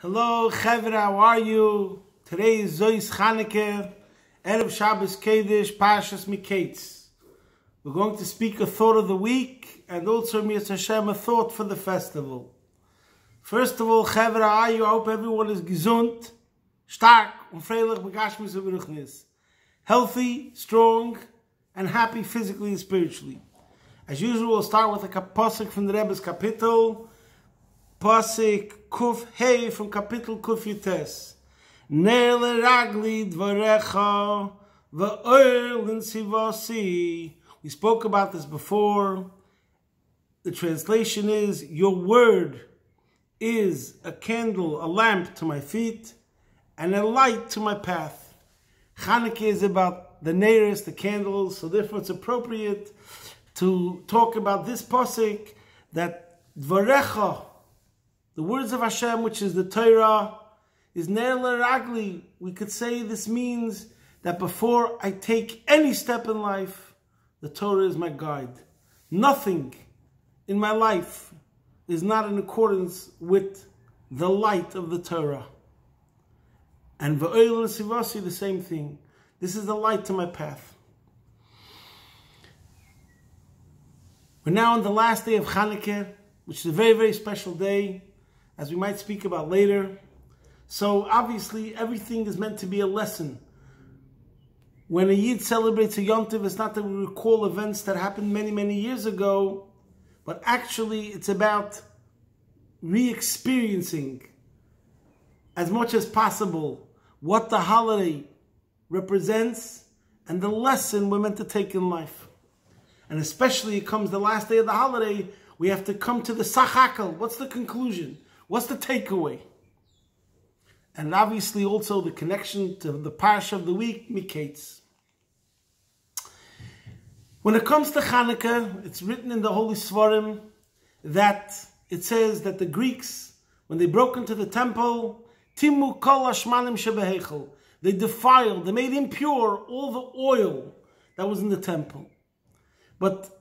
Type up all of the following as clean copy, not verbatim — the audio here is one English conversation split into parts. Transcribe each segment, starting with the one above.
Hello, Chevra, how are you? Today is Zois Chanukah, Erev Shabbos Kodesh, Parshas Mikeitz. We're going to speak a thought of the week and also, Mir Hashem, a thought for the festival. First of all, Chevra, how are you? I hope everyone is gesund, stark, und freilich, begashmis und beruchnis. Healthy, strong, and happy physically and spiritually. As usual, we'll start with a pasuk from the Rebbe's Kapitel, Pasuk Kuf Hey from Kapitel Kuf Yutes. Ner leragli dvarecha va'oil sivasi. We spoke about this before. The translation is, your word is a candle, a lamp to my feet, and a light to my path. Chanukah is about the neiros, the candles, so therefore it's appropriate to talk about this pasuk, that dvarecha, the words of Hashem, which is the Torah, is ner leragli. We could say this means that before I take any step in life, the Torah is my guide. Nothing in my life is not in accordance with the light of the Torah. And v'oil sivasi, the same thing. This is the light to my path. We're now on the last day of Chanukah, which is a very, very special day, as we might speak about later. So obviously everything is meant to be a lesson. When a Yid celebrates a Yom Tov, it's not that we recall events that happened many, many years ago, but actually it's about re-experiencing as much as possible what the holiday represents and the lesson we're meant to take in life. And especially it comes the last day of the holiday, we have to come to the sachakal. What's the conclusion? What's the takeaway? And obviously also the connection to the parsha of the week, Mikeitz. When it comes to Chanukah, it's written in the Holy Svarim that it says that the Greeks, when they broke into the temple, Timu kol hashmanim shebeheichel, they defiled, they made impure all the oil that was in the temple. But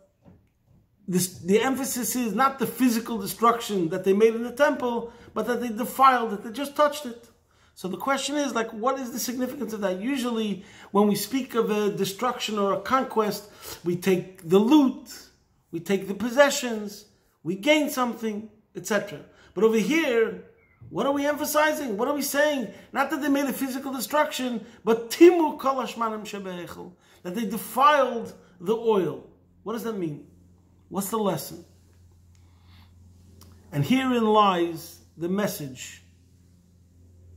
the emphasis is not the physical destruction that they made in the temple, but that they defiled it, they just touched it. So the question is, like, what is the significance of that? Usually, when we speak of a destruction or a conquest, we take the loot, we take the possessions, we gain something, etc. But over here, what are we emphasizing? What are we saying? Not that they made a physical destruction, but timu kol hashmanim shebeheichel, that they defiled the oil. What does that mean? What's the lesson? And herein lies the message.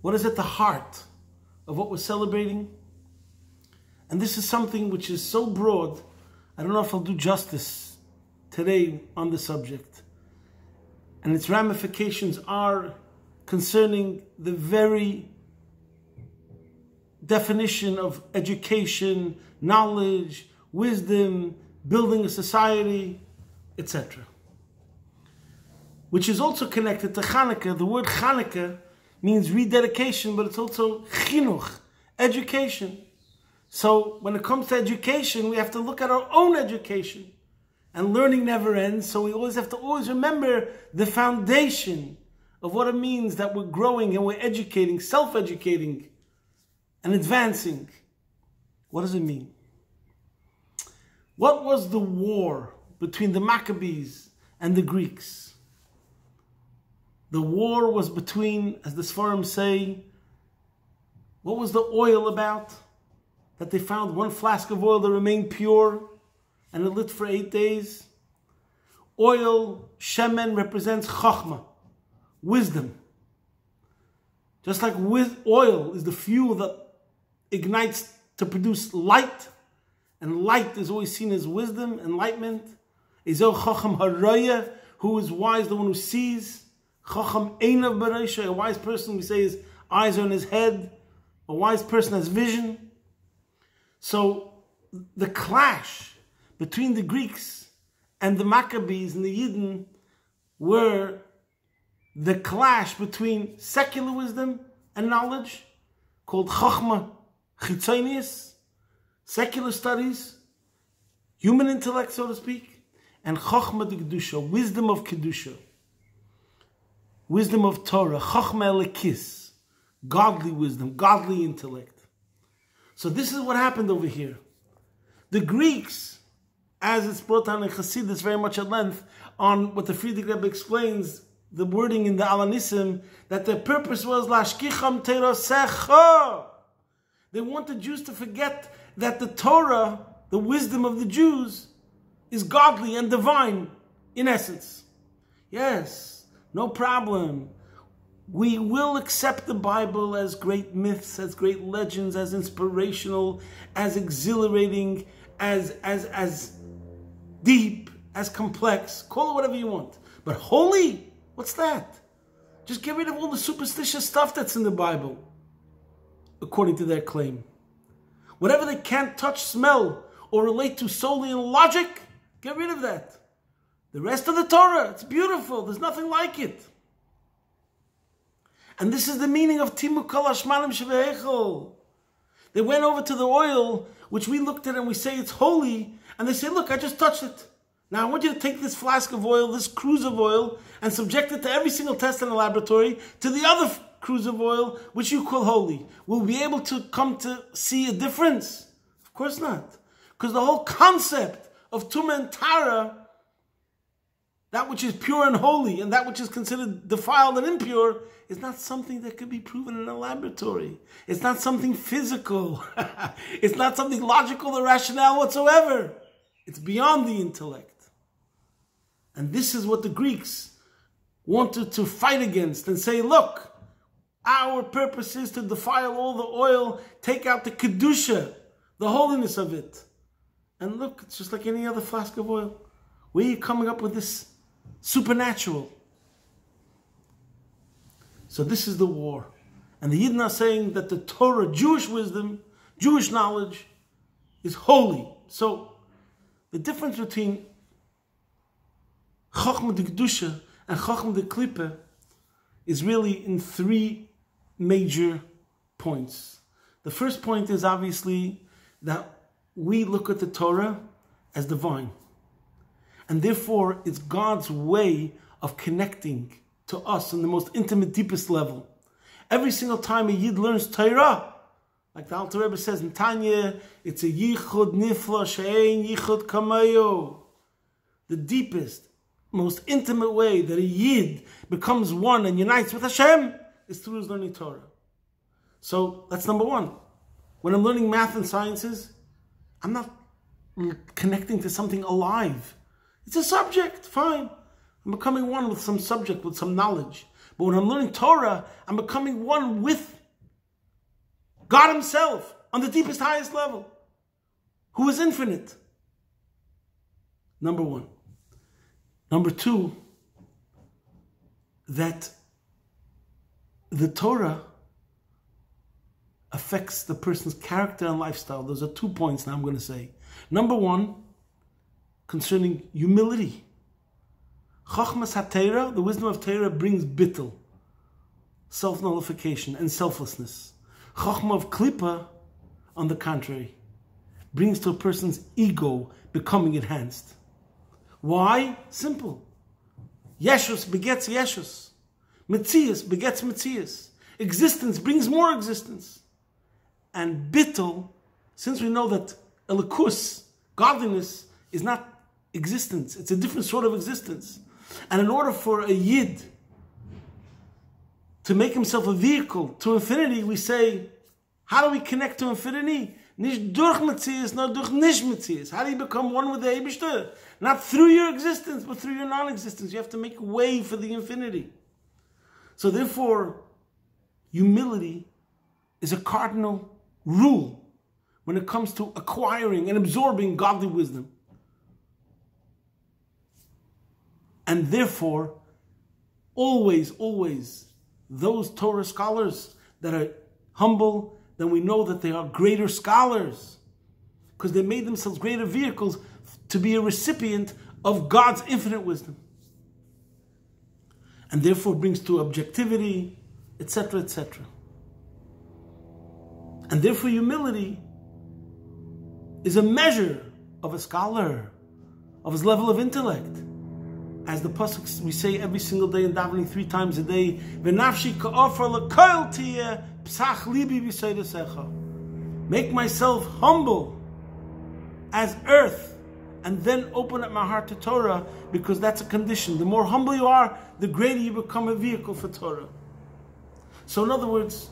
What is at the heart of what we're celebrating? And this is something which is so broad, I don't know if I'll do justice today on the subject. And its ramifications are concerning the very definition of education, knowledge, wisdom, building a society, etc. Which is also connected to Chanukah. The word Chanukah means rededication, but it's also chinuch, education. So when it comes to education, we have to look at our own education. And learning never ends, so we always have to remember the foundation of what it means that we're growing and we're educating, self-educating, and advancing. What does it mean? What was the war between the Maccabees and the Greeks? The war was between, as the Sfarim say, what was the oil about? That they found one flask of oil that remained pure and it lit for 8 days. Oil, shemen, represents chachma, wisdom. Just like oil is the fuel that ignites to produce light, and light is always seen as wisdom, enlightenment. Ezo chacham haraya, who is wise, the one who sees. Chacham einav b'reisha, a wise person, we say, his eyes are in his head. A wise person has vision. So the clash between the Greeks and the Maccabees and the Yidden were the clash between secular wisdom and knowledge, called chachma chitzonius, secular studies, human intellect, so to speak, and chachma de kedusha, wisdom of kedusha. wisdom of Torah, chachma elekis, godly wisdom, godly intellect. So this is what happened over here. The Greeks, as it's brought down in Chassidus very much at length, on what the Friedrich Rebbe explains, the wording in the Alanissim, that their purpose was lashkicham terosecha. They want the Jews to forget that the Torah, the wisdom of the Jews, is godly and divine in essence. Yes, no problem. We will accept the Bible as great myths, as great legends, as inspirational, as exhilarating, as deep, as complex. Call it whatever you want. But holy? What's that? Just get rid of all the superstitious stuff that's in the Bible, according to their claim. Whatever they can't touch, smell, or relate to solely in logic, get rid of that. The rest of the Torah, it's beautiful. There's nothing like it. And this is the meaning of Timu Kol Hashmanim Shevehechol. They went over to the oil, which we looked at and we say it's holy, and they say, look, I just touched it. Now I want you to take this flask of oil, this cruse of oil, and subject it to every single test in the laboratory, to the other cruse of oil, which you call holy. Will we be able to come to see a difference? Of course not. Because the whole concept of Tumah and Tara, that which is pure and holy, and that which is considered defiled and impure, is not something that could be proven in a laboratory. It's not something physical. It's not something logical or rational whatsoever. It's beyond the intellect. And this is what the Greeks wanted to fight against and say, look, our purpose is to defile all the oil, take out the kedusha, the holiness of it. And look, it's just like any other flask of oil. Where are you coming up with this supernatural? So this is the war. And the Yidden are saying that the Torah, Jewish wisdom, Jewish knowledge, is holy. So the difference between Chochmah de Kedusha and Chochmah de Klippah is really in three major points. The first point is obviously that we look at the Torah as divine. And therefore, it's God's way of connecting to us on the most intimate, deepest level. Every single time a Yid learns Torah, like the Alter Rebbe says in Tanya, it's a yichud nifla she'ein yichud kamayo. The deepest, most intimate way that a Yid becomes one and unites with Hashem is through his learning Torah. So that's number one. When I'm learning math and sciences, I'm not connecting to something alive. It's a subject, fine. I'm becoming one with some subject, with some knowledge. But when I'm learning Torah, I'm becoming one with God Himself on the deepest, highest level, who is infinite. Number one. Number two, that the Torah affects the person's character and lifestyle. Those are 2 points now I'm going to say. Number one, concerning humility. Chachmas HaTeira, the wisdom of Torah, brings bittul, self-nullification and selflessness. Chachma of Klippah, on the contrary, brings to a person's ego becoming enhanced. Why? Simple. Yeshus begets Yeshus. Metzias begets Metzias. Existence brings more existence. And bittul, since we know that elikus, godliness, is not existence, it's a different sort of existence. And in order for a Yid to make himself a vehicle to infinity, we say, how do we connect to infinity? Nicht durch Metzias, nor durch nicht Metzias. How do you become one with the Eibishter? Not through your existence, but through your non-existence. You have to make way for the infinity. So therefore, humility is a cardinal rule when it comes to acquiring and absorbing godly wisdom. And therefore, always, those Torah scholars that are humble, then we know that they are greater scholars, because they made themselves greater vehicles to be a recipient of God's infinite wisdom. And therefore brings to objectivity, etc., etc. And therefore humility is a measure of a scholar, of his level of intellect. as the pasuk we say every single day in davening 3 times a day, v'nafshi ka'ofar l'koil tiyeh psach libi b'seidesecha. Make myself humble as earth, and then open up my heart to Torah, because that's a condition. The more humble you are, the greater you become a vehicle for Torah. So in other words,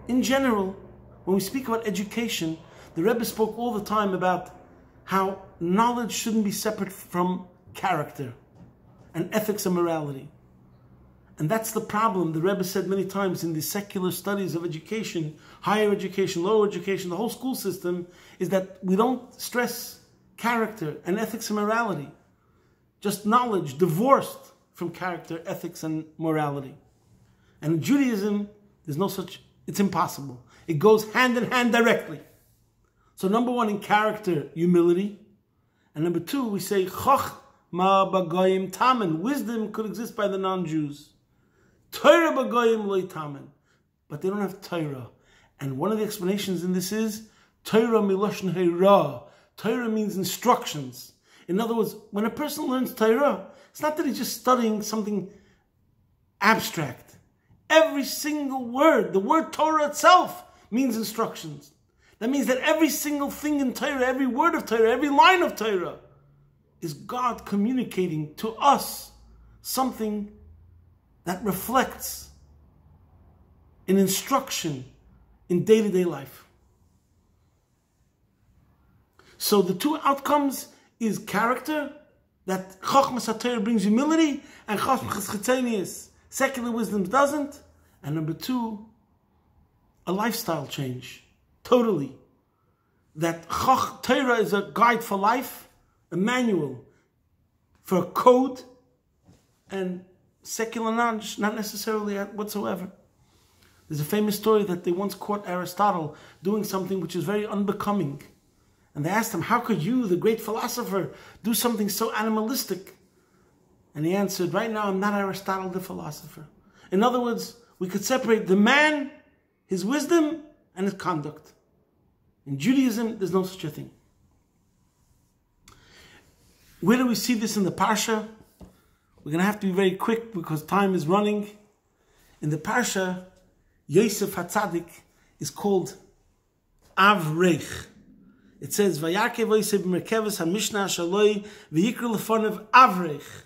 in general, when we speak about education, the Rebbe spoke all the time about how knowledge shouldn't be separate from character and ethics and morality. And that's the problem. The Rebbe said many times in the secular studies of education, higher education, lower education, the whole school system, is that we don't stress character and ethics and morality. Just knowledge divorced from character, ethics, and morality. And in Judaism, there's no such, it's impossible. It goes hand in hand directly. So number one, in character, humility. And number two, we say, Chochma b'goyim tamen. Wisdom could exist by the non-Jews. Torah b'goyim loy tamen. But they don't have Torah. And one of the explanations in this is, Torah miloshen hera. Torah means instructions. In other words, when a person learns Torah, it's not that he's just studying something abstract. Every single word, the word Torah itself, means instructions. That means that every single thing in Torah, every word of Torah, every line of Torah, is God communicating to us something that reflects an instruction in day-to-day life. So the two outcomes is character, that Chochmas HaTorah brings humility, and Chochmas Chitzonius, secular wisdom, doesn't. And number two, a lifestyle change. Totally. That Torah is a guide for life, a manual for a code, and secular knowledge, not necessarily whatsoever. There's a famous story that they once caught Aristotle doing something which is very unbecoming. And they asked him, how could you, the great philosopher, do something so animalistic? And he answered, right now I'm not Aristotle the philosopher. In other words, we could separate the man, his wisdom, and his conduct. In Judaism, there's no such a thing. Where do we see this in the Parsha? We're going to have to be very quick because time is running. In the Parsha, Yosef HaTzadik is called Avrech. It says, Vayakev Yosef b'merkevas hamishna shaloi v'yikra lefonav Avrech.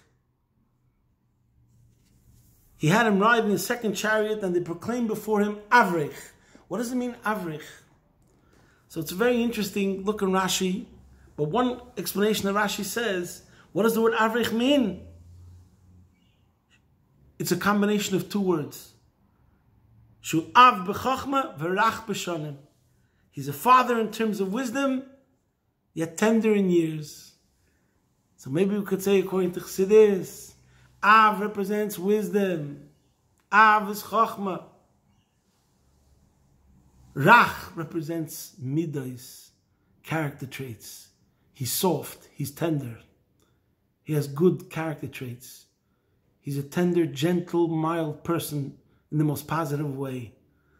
He had him ride in his second chariot and they proclaimed before him Avrech. What does it mean, Avrech? So it's a very interesting look in Rashi. But one explanation that Rashi says, what does the word Avrech mean? It's a combination of two words. Shu av b'chochma v'rach b'shonim. He's a father in terms of wisdom, yet tender in years. So maybe we could say, according to Chassidus, Av represents wisdom. Av is chochma. Rach represents midos, character traits. He's soft, he's tender. He has good character traits. He's a tender, gentle, mild person in the most positive way.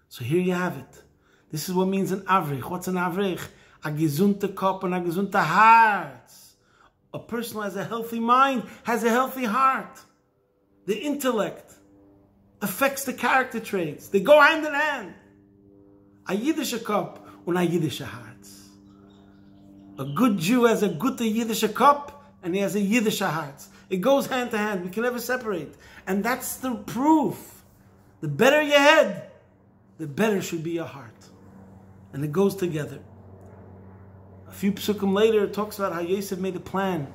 So here you have it. This is what means an avrich. What's an avrich? A gesunte Kopf and a gesunte Hart. A person who has a healthy mind has a healthy heart. The intellect affects the character traits. They go hand in hand. A Yiddische Kopf and a Yiddische Hart. A good Jew has a gute Yiddische Kopf and he has a Yiddische Hart. It goes hand to hand. We can never separate. And that's the proof. The better your head, the better should be your heart. And it goes together. A few psukim later, it talks about how Yosef made a plan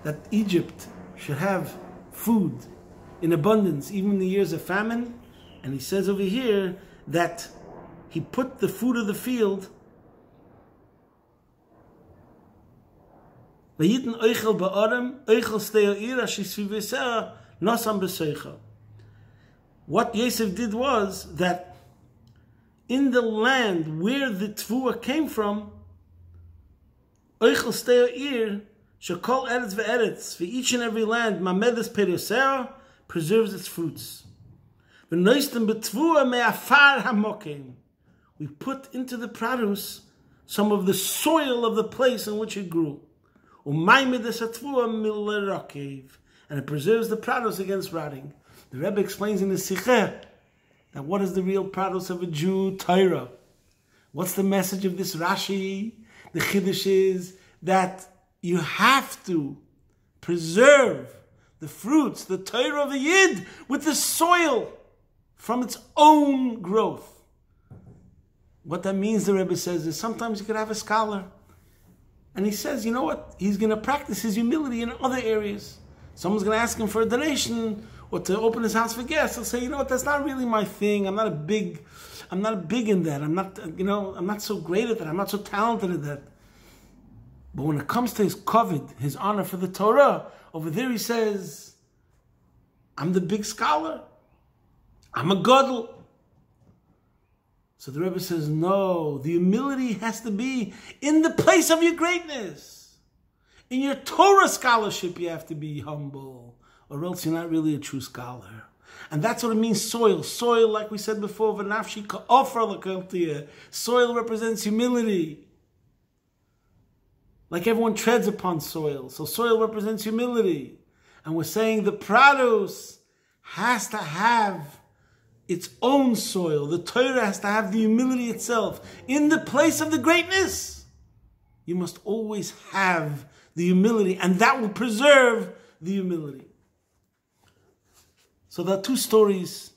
that Egypt should have food in abundance, even in the years of famine. And he says over here that he put the food of the field. What Yosef did was that in the land where the Tvuah came from, Eichel Steir Shekol Eretz ve'eretz, for each and every land, Mamedes Perosea preserves its fruits. V'noistem b'Tvuah me'afar hamokim. We put into the produce some of the soil of the place in which it grew. and it preserves the prados against rotting. The Rebbe explains in the Sicheh that what is the real prados of a Jew? Torah. What's the message of this Rashi? The Chiddush is that you have to preserve the fruits, the Torah of a Yid, with the soil from its own growth. What that means, the Rebbe says, is sometimes you could have a scholar, and he says, you know what? He's going to practice his humility in other areas. Someone's going to ask him for a donation or to open his house for guests. He'll say, you know what? That's not really my thing. I'm not big in that. I'm not so great at that. I'm not so talented at that. But when it comes to his kavod, his honor for the Torah, over there he says, I'm the big scholar. I'm a gadol. So the Rebbe says, no, the humility has to be in the place of your greatness. In your Torah scholarship, you have to be humble, or else you're not really a true scholar. And that's what it means, soil. Soil, like we said before, v'nafshi ka'ofar l'kaltiyah. Soil represents humility. Like everyone treads upon soil. So soil represents humility. And we're saying the prados has to have its own soil. The Torah has to have the humility itself. In the place of the greatness, you must always have the humility, and that will preserve the humility. So there are two stories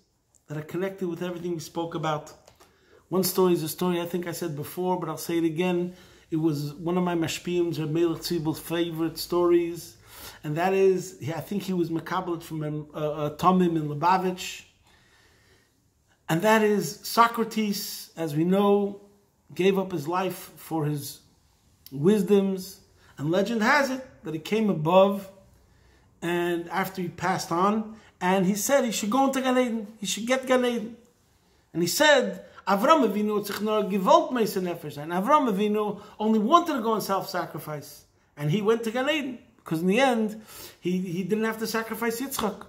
that are connected with everything we spoke about. One story is a story I think I said before, but I'll say it again. It was one of my mashpiyim's, Reb Melech Tzibel's favorite stories, and that is, I think he was mekabel from a Tomim in Lubavitch. And that is Socrates, as we know, gave up his life for his wisdoms. And legend has it that he came above, and after he passed on, and he said he should go into Gan Eden. He should get Gan Eden. And he said, Avram Avinu tzich nor gewollt meisen nefesh. And Avram Avinu only wanted to go and self-sacrifice. And he went to Gan Eden. Because in the end, he didn't have to sacrifice Yitzchak.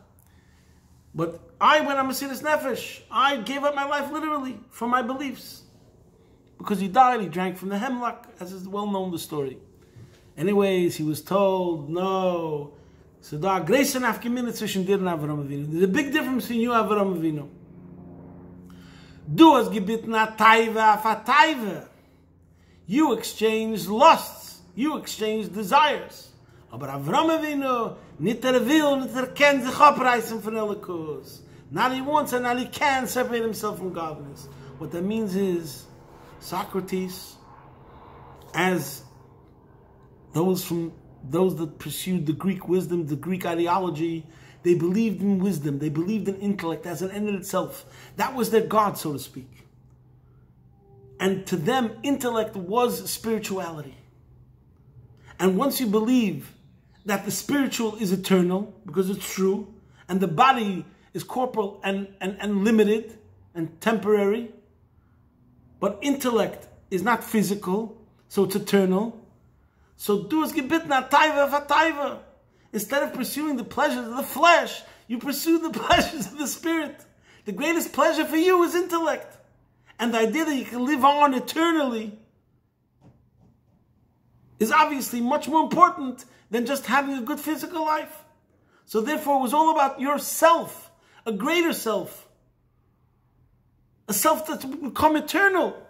But I went on Mesiras Nefesh. I gave up my life literally for my beliefs. Because he died, he drank from the hemlock, as is well known the story. Anyways, he was told, no. So there's a big difference between you and Avram Avinu. Du hast gebeten a taiva auf a taiva. You exchanged lusts. You exchanged desires. Aber Avram Avinu, nicht will, nicht kennt sich abreißen von Elikus. Not he wants and not he can separate himself from godliness. What that means is, Socrates, as those that pursued the Greek wisdom, the Greek ideology, they believed in wisdom, they believed in intellect as an end in itself. That was their God, so to speak. And to them, intellect was spirituality. And once you believe that the spiritual is eternal, because it's true, and the body is corporal and limited and temporary, but intellect is not physical, so it's eternal. So du hast gebeten a taiva va taiva. Instead of pursuing the pleasures of the flesh, you pursue the pleasures of the spirit. The greatest pleasure for you is intellect. And the idea that you can live on eternally is obviously much more important than just having a good physical life. So therefore it was all about yourself, a greater self, a self that's become eternal.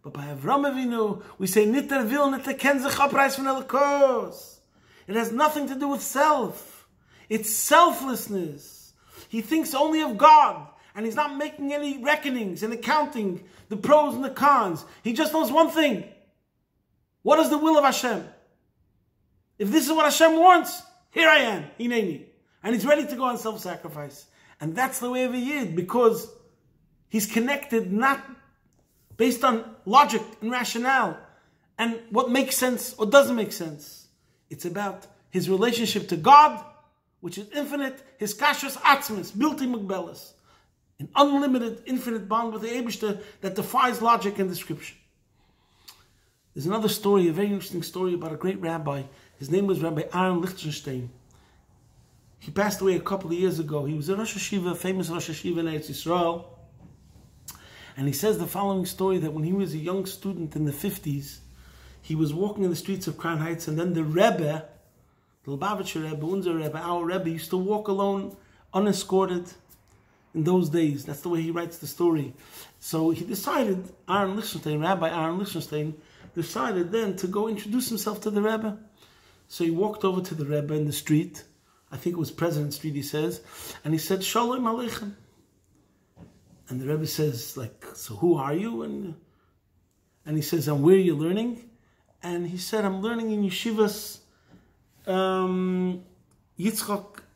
But by Avram Avinu, we say, Nitter will, Nitter ken sich abreiß von Elikos. It has nothing to do with self. It's selflessness. He thinks only of God, and he's not making any reckonings and accounting the pros and the cons. He just knows one thing. What is the will of Hashem? If this is what Hashem wants, here I am, Hineni. And he's ready to go on self-sacrifice. And that's the way of a Yid, because he's connected not based on logic and rationale and what makes sense or doesn't make sense. It's about his relationship to God, which is infinite, his kashrus atzmis, bilti mugbelis, an unlimited, infinite bond with the Eibishter that defies logic and description. There's another story, a very interesting story about a great rabbi. His name was Rabbi Aaron Lichtenstein. He passed away a couple of years ago. He was a Rosh Hashiva, a famous Rosh Hashiva in Eretz Yisrael. And he says the following story, that when he was a young student in the 50s, he was walking in the streets of Crown Heights, and then the Rebbe, the Lubavitcher Rebbe, unser Rebbe, our Rebbe, used to walk alone, unescorted in those days. That's the way he writes the story. So he decided, Rabbi Aaron Lichtenstein, decided then to go introduce himself to the Rebbe. So he walked over to the Rebbe in the street, I think it was President Street, he says, and he said, Shalom Aleichem. And the Rebbe says, like, so who are you? And he says, and where are you learning? And he said, I'm learning in Yeshivas Yitzchak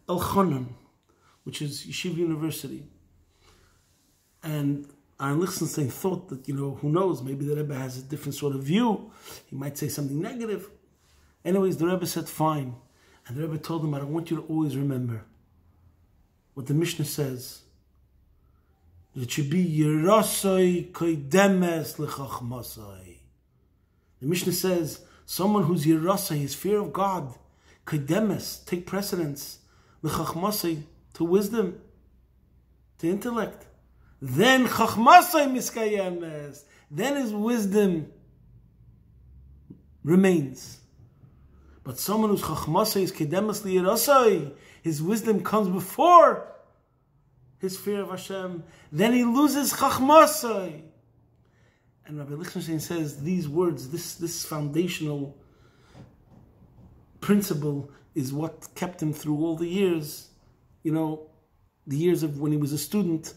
Elchanan, which is Yeshiva University. And Aaron Lichtenstein thought that, who knows, maybe the Rebbe has a different sort of view. He might say something negative. Anyways, the Rebbe said, fine. And the Rebbe told him, I want you to always remember what the Mishnah says. It should be Yerasai Koidemes L'Chachmasai. The Mishnah says, someone who's Yerasai, his fear of God, Koidemes, take precedence, L'Chachmasai, to wisdom, to intellect. Then Chachmasai Miskayemes, then his wisdom remains. But someone whose Chachmasai is Koidemes L'Yerasai, his wisdom comes before his fear of Hashem, then he loses Chachmasai. And Rabbi Lichtenstein says these words, this foundational principle is what kept him through all the years, the years of when he was a student,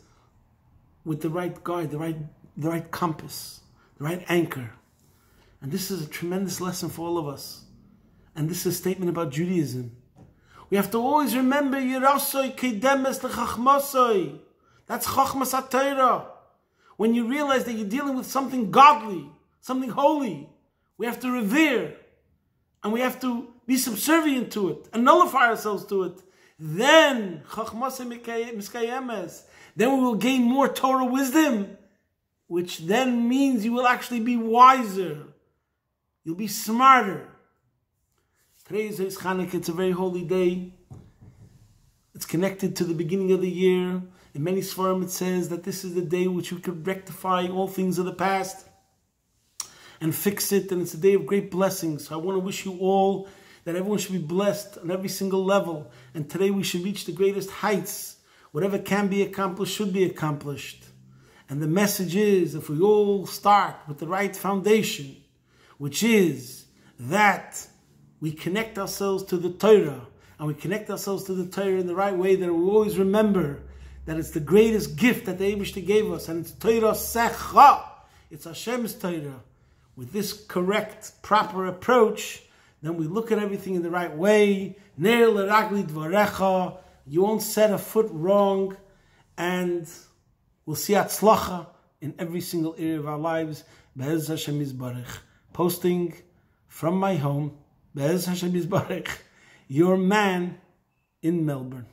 with the right guide, the right compass, the right anchor. And this is a tremendous lesson for all of us. And this is a statement about Judaism. We have to always remember Yerasoi Keidemes L'Chachmasoi. That's Chachmas HaTorah. When you realize that you're dealing with something godly, something holy, we have to revere. And we have to be subservient to it and nullify ourselves to it. Then, Chachmasoi Miskayemes. Then we will gain more Torah wisdom, which then means you will actually be wiser. You'll be smarter. Today is Chanukah. It's a very holy day. It's connected to the beginning of the year. In many Sfarim it says that this is the day which we could rectify all things of the past and fix it, and it's a day of great blessings. So I want to wish you all that everyone should be blessed on every single level, and today we should reach the greatest heights. Whatever can be accomplished should be accomplished. And the message is, if we all start with the right foundation, which is that we connect ourselves to the Torah, and we connect ourselves to the Torah in the right way, that we always remember that it's the greatest gift that the Eibishter gave us, and it's Torah Secha, it's Hashem's Torah. With this correct, proper approach, then we look at everything in the right way. Ner l'ragli dvarecha, you won't set a foot wrong, and we'll see Atzlacha in every single area of our lives. Be'ez Hashem Yisbarach. Posting from my home, Be'ez Hashem Yisbarach, your man in Melbourne.